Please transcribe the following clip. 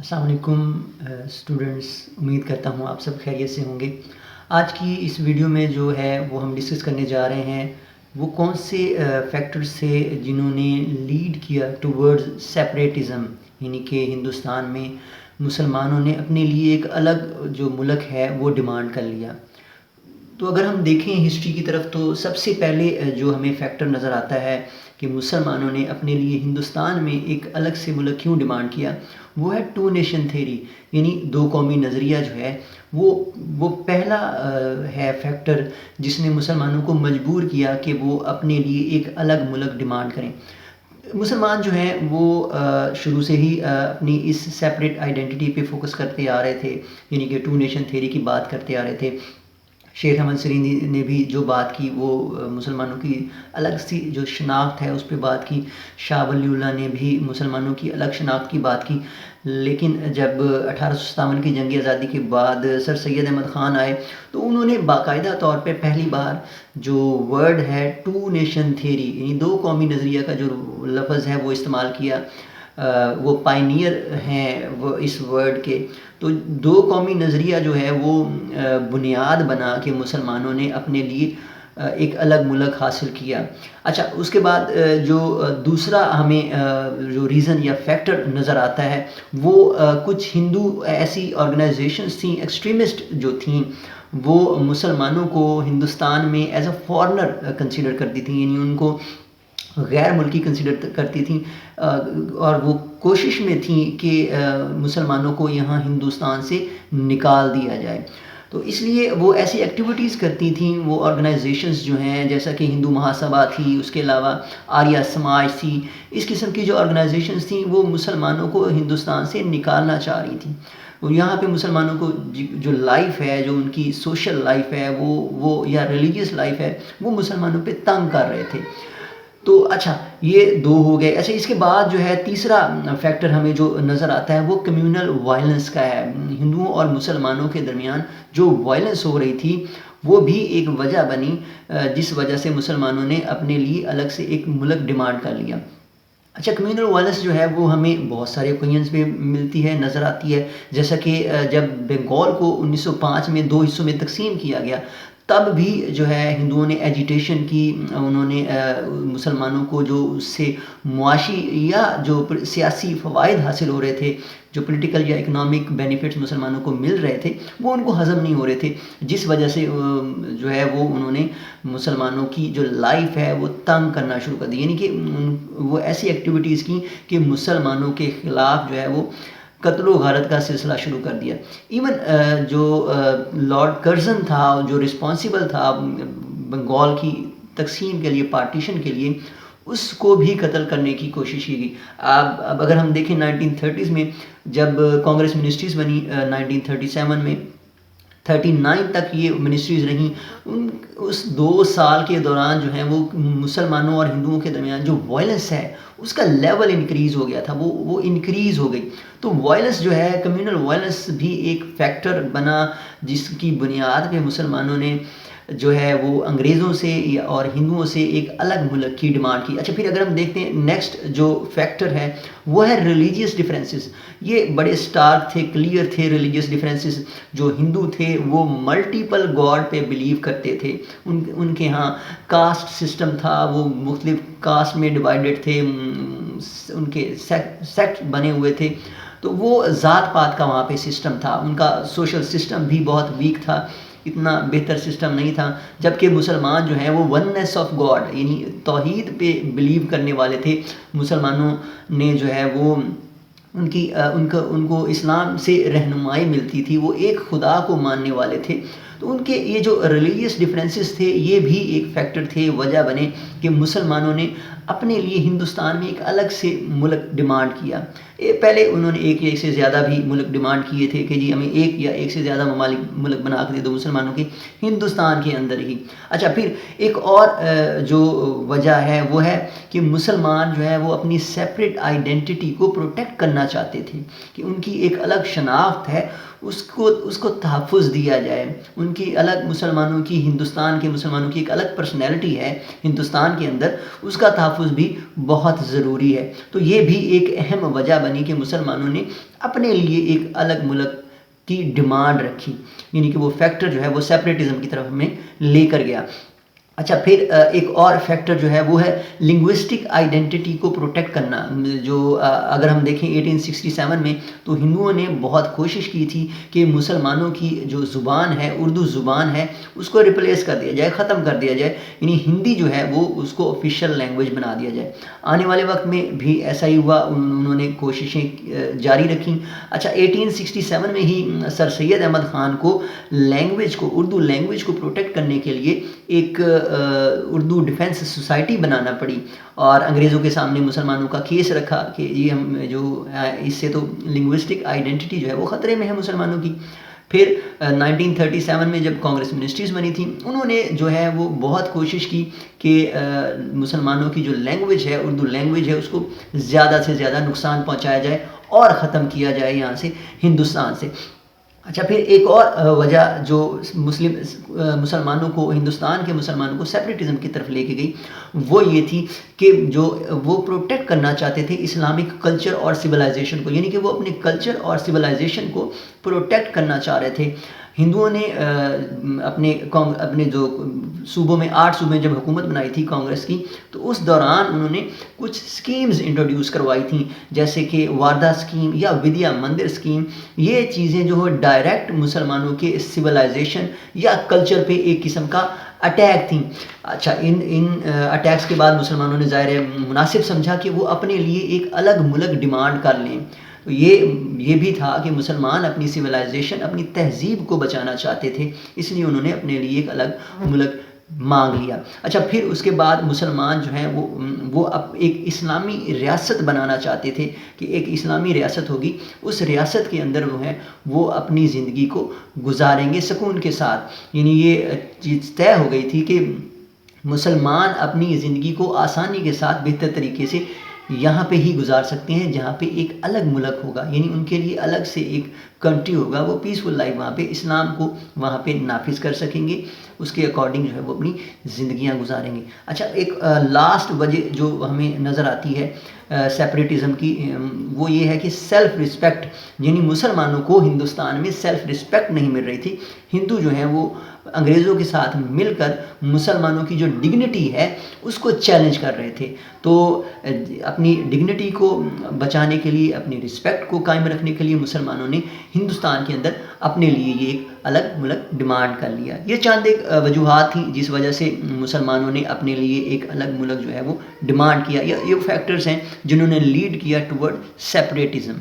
السلام علیکم اسٹوڈنٹس، امید کرتا ہوں آپ سب خیریت سے ہوں گے۔ آج کی اس ویڈیو میں جو ہے وہ ہم ڈسکس کرنے جا رہے ہیں وہ کون سے فیکٹرز تھے جنہوں نے لیڈ کیا ٹورڈز سیپریٹزم، یعنی کہ ہندوستان میں مسلمانوں نے اپنے لیے ایک الگ جو ملک ہے وہ ڈیمانڈ کر لیا۔ تو اگر ہم دیکھیں ہسٹری کی طرف تو سب سے پہلے جو ہمیں فیکٹر نظر آتا ہے کہ مسلمانوں نے اپنے لیے ہندوستان میں ایک الگ سے ملک کیوں ڈیمانڈ کیا، وہ ہے ٹو نیشن تھیری، یعنی دو قومی نظریہ جو ہے وہ پہلا ہے فیکٹر جس نے مسلمانوں کو مجبور کیا کہ وہ اپنے لیے ایک الگ ملک ڈیمانڈ کریں۔ مسلمان جو ہیں وہ شروع سے ہی اپنی اس سیپریٹ آئیڈینٹی پہ فوکس کرتے آ رہے تھے، یعنی کہ ٹو نیشن تھیری کی بات کرتے آ رہے تھے۔ شیخ احمد سرینی نے بھی جو بات کی وہ مسلمانوں کی الگ سی جو شناخت ہے اس پہ بات کی، شاہ ولی اللہ نے بھی مسلمانوں کی الگ شناخت کی بات کی۔ لیکن جب 1857 کی جنگ آزادی کے بعد سر سید احمد خان آئے تو انہوں نے باقاعدہ طور پہ پہلی بار جو ورڈ ہے ٹو نیشن تھیری، یعنی دو قومی نظریہ کا جو لفظ ہے وہ استعمال کیا۔ وہ پائنیئر ہیں وہ اس ورڈ کے۔ تو دو قومی نظریہ جو ہے وہ بنیاد بنا کہ مسلمانوں نے اپنے لیے ایک الگ ملک حاصل کیا۔ اچھا، اس کے بعد جو دوسرا ہمیں جو ریزن یا فیکٹر نظر آتا ہے وہ کچھ ہندو ایسی آرگنائزیشنز تھیں، ایکسٹریمسٹ جو تھیں، وہ مسلمانوں کو ہندوستان میں ایز اے فارنر کنسیڈر کرتی تھیں، یعنی ان کو غیر ملکی کنسیڈر کرتی تھیں، اور وہ کوشش میں تھیں کہ مسلمانوں کو یہاں ہندوستان سے نکال دیا جائے۔ تو اس لیے وہ ایسی ایکٹیویٹیز کرتی تھیں، وہ آرگنائزیشنز جو ہیں جیسا کہ ہندو مہاسبھا تھی، اس کے علاوہ آریہ سماج تھی، اس قسم کی جو آرگنائزیشنز تھیں وہ مسلمانوں کو ہندوستان سے نکالنا چاہ رہی تھیں۔ اور یہاں پہ مسلمانوں کو جو لائف ہے، جو ان کی سوشل لائف ہے وہ یا ریلیجیس لائف ہے، وہ مسلمانوں پہ تنگ کر رہے تھے۔ تو اچھا، یہ دو ہو گئے۔ ایسے اس کے بعد جو ہے تیسرا فیکٹر ہمیں جو نظر آتا ہے وہ کمیونل وائلنس کا ہے۔ ہندوؤں اور مسلمانوں کے درمیان جو وائلنس ہو رہی تھی وہ بھی ایک وجہ بنی جس وجہ سے مسلمانوں نے اپنے لیے الگ سے ایک ملک ڈیمانڈ کر لیا۔ اچھا، کمیونل وائلنس جو ہے وہ ہمیں بہت سارے اوکیجنز میں ملتی ہے، نظر آتی ہے، جیسا کہ جب بنگال کو 1905 میں دو حصوں میں تقسیم کیا گیا تب بھی جو ہے ہندوؤں نے ایجیٹیشن کی، انہوں نے مسلمانوں کو جو اس سے معاشی یا جو سیاسی فوائد حاصل ہو رہے تھے، جو پولیٹیکل یا اکنامک بینیفٹس مسلمانوں کو مل رہے تھے وہ ان کو ہضم نہیں ہو رہے تھے، جس وجہ سے جو ہے وہ انہوں نے مسلمانوں کی جو لائف ہے وہ تنگ کرنا شروع کر دی، یعنی کہ وہ ایسی ایکٹیویٹیز کی کہ مسلمانوں کے خلاف جو ہے وہ قتل و غارت کا سلسلہ شروع کر دیا۔ ایون جو لارڈ کرزن تھا، جو رسپانسیبل تھا بنگال کی تقسیم کے لیے، پارٹیشن کے لیے، اس کو بھی قتل کرنے کی کوشش کی گئی۔ اب اگر ہم دیکھیں 1930s میں جب کانگریس منسٹریز بنی 1937 میں، 39 تک یہ منسٹریز رہیں، اس 2 سال کے دوران جو ہیں وہ مسلمانوں اور ہندوؤں کے درمیان جو وائلنس ہے اس کا لیول انکریز ہو گیا تھا، وہ انکریز ہو گئی۔ تو وائلنس جو ہے، کمیونل وائلنس بھی ایک فیکٹر بنا جس کی بنیاد پہ مسلمانوں نے جو ہے وہ انگریزوں سے اور ہندوؤں سے ایک الگ ملک کی ڈیمانڈ کی۔ اچھا، پھر اگر ہم دیکھتے ہیں نیکسٹ جو فیکٹر ہے وہ ہے ریلیجیس ڈیفرنسز۔ یہ بڑے سٹارک تھے، کلیئر تھے ریلیجیس ڈیفرنسز۔ جو ہندو تھے وہ ملٹیپل گاڈ پہ بلیو کرتے تھے، ان کے ہاں کاسٹ سسٹم تھا، وہ مختلف کاسٹ میں ڈیوائیڈڈ تھے، ان کے سیکٹ بنے ہوئے تھے، تو وہ ذات پات کا وہاں پہ سسٹم تھا۔ ان کا سوشل سسٹم بھی بہت ویک تھا، اتنا بہتر سسٹم نہیں تھا، جبکہ مسلمان جو ہیں وہ وننس آف گاڈ یعنی توحید پہ بلیو کرنے والے تھے۔ مسلمانوں نے جو ہے وہ ان کو اسلام سے رہنمائی ملتی تھی، وہ ایک خدا کو ماننے والے تھے۔ تو ان کے یہ جو ریلیجیس ڈیفرنسز تھے یہ بھی ایک فیکٹر تھے، وجہ بنے کہ مسلمانوں نے اپنے لیے ہندوستان میں ایک الگ سے ملک ڈیمانڈ کیا۔ پہلے انہوں نے ایک یا ایک سے زیادہ بھی ملک ڈیمانڈ کیے تھے کہ جی ہمیں ایک یا ایک سے زیادہ ملک بنا کے دے دو مسلمانوں کے ہندوستان کے اندر ہی۔ اچھا، پھر ایک اور جو وجہ ہے وہ ہے کہ مسلمان جو ہے وہ اپنی سیپریٹ آئیڈینٹی کو پروٹیکٹ کرنا چاہتے تھے، کہ ان کی ایک الگ شناخت ہے اس کو تحفظ دیا جائے. ان کی الگ مسلمانوں کی, ہندوستان کے مسلمانوں کی ایک الگ پرسنالٹی ہے ہندوستان کے اندر, اس کا تحفظ بھی بہت ضروری ہے. تو یہ بھی ایک اہم وجہ بنی کہ مسلمانوں نے اپنے لیے ایک الگ ملک کی ڈیمانڈ رکھی, یعنی کہ وہ فیکٹر جو ہے وہ سیپریٹزم کی طرف ہمیں لے کر گیا. اچھا, پھر ایک اور فیکٹر جو ہے وہ ہے لنگوسٹک آئیڈینٹی کو پروٹیکٹ کرنا. جو اگر ہم دیکھیں 1867 میں تو ہندوؤں نے بہت کوشش کی تھی کہ مسلمانوں کی جو زبان ہے, اردو زبان ہے, اس کو ریپلیس کر دیا جائے, ختم کر دیا جائے, یعنی ہندی جو ہے وہ اس کو آفیشیل لینگویج بنا دیا جائے. آنے والے وقت میں بھی ایسا ہی ہوا, انہوں نے کوششیں جاری رکھیں. اچھا, 1867 میں ہی سر سید احمد خان کو لینگویج کو, اردو لینگویج کو پروٹیکٹ کرنے کے لیے ایک اردو ڈیفینس سوسائٹی بنانا پڑی, اور انگریزوں کے سامنے مسلمانوں کا کیس رکھا کہ یہ ہم جو اس سے تو لنگوسٹک آئیڈینٹی جو ہے وہ خطرے میں ہے مسلمانوں کی. پھر 1937 میں جب کانگریس منسٹریز بنی تھیں, انہوں نے جو ہے وہ بہت کوشش کی کہ مسلمانوں کی جو لینگویج ہے, اردو لینگویج ہے, اس کو زیادہ سے زیادہ نقصان پہنچایا جائے اور ختم کیا جائے یہاں سے, ہندوستان سے. اچھا, پھر ایک اور وجہ جو مسلمانوں کو, ہندوستان کے مسلمانوں کو سیپریٹزم کی طرف لے کے گئی, وہ یہ تھی کہ جو وہ پروٹیکٹ کرنا چاہتے تھے اسلامک کلچر اور سویلائزیشن کو, یعنی کہ وہ اپنے کلچر اور سویلائزیشن کو پروٹیکٹ کرنا چاہ رہے تھے. ہندوؤں نے اپنے جو صوبوں میں 8 صوبے جب حکومت بنائی تھی کانگریس کی, تو اس دوران انہوں نے کچھ سکیمز انٹروڈیوس کروائی تھیں, جیسے کہ واردھا سکیم یا ودیا مندر سکیم. یہ چیزیں جو ہے ڈائریکٹ مسلمانوں کے سویلائزیشن یا کلچر پہ ایک قسم کا اٹیک تھیں. اچھا, ان اٹیکس کے بعد مسلمانوں نے ظاہر مناسب سمجھا کہ وہ اپنے لیے ایک الگ ملک ڈیمانڈ کر لیں. تو یہ بھی تھا کہ مسلمان اپنی سویلائزیشن, اپنی تہذیب کو بچانا چاہتے تھے, اس لیے انہوں نے اپنے لیے ایک الگ ملک مانگ لیا. اچھا, پھر اس کے بعد مسلمان جو ہیں وہ ایک اسلامی ریاست بنانا چاہتے تھے کہ ایک اسلامی ریاست ہوگی, اس ریاست کے اندر وہ ہیں وہ اپنی زندگی کو گزاریں گے سکون کے ساتھ. یعنی یہ چیز طے ہو گئی تھی کہ مسلمان اپنی زندگی کو آسانی کے ساتھ بہتر طریقے سے یہاں پہ ہی گزار سکتے ہیں جہاں پہ ایک الگ ملک ہوگا, یعنی ان کے لیے الگ سے ایک کنٹری ہوگا, وہ پیسفل لائف وہاں پہ اسلام کو وہاں پہ نافذ کر سکیں گے, اس کے اکارڈنگ جو ہے وہ اپنی زندگیاں گزاریں گے. اچھا, ایک لاسٹ وجہ جو ہمیں نظر آتی ہے سیپریٹزم کی, وہ یہ ہے کہ سیلف رسپیکٹ, یعنی مسلمانوں کو ہندوستان میں سیلف رسپیکٹ نہیں مل رہی تھی. ہندو جو ہیں وہ انگریزوں کے ساتھ مل کر مسلمانوں کی جو ڈگنیٹی ہے اس کو چیلنج کر رہے تھے. تو اپنی ڈگنیٹی کو بچانے کے لیے, اپنی رسپیکٹ کو قائم رکھنے کے لیے مسلمانوں نے ہندوستان کے اندر اپنے لیے یہ ایک الگ ملک ڈیمانڈ کر لیا. یہ چند ایک وجوہات تھیں جس وجہ سے مسلمانوں نے اپنے لیے ایک الگ ملک جو ہے وہ ڈیمانڈ کیا. یہ فیکٹرز ہیں جنہوں نے لیڈ کیا ٹورڈ سیپریٹزم.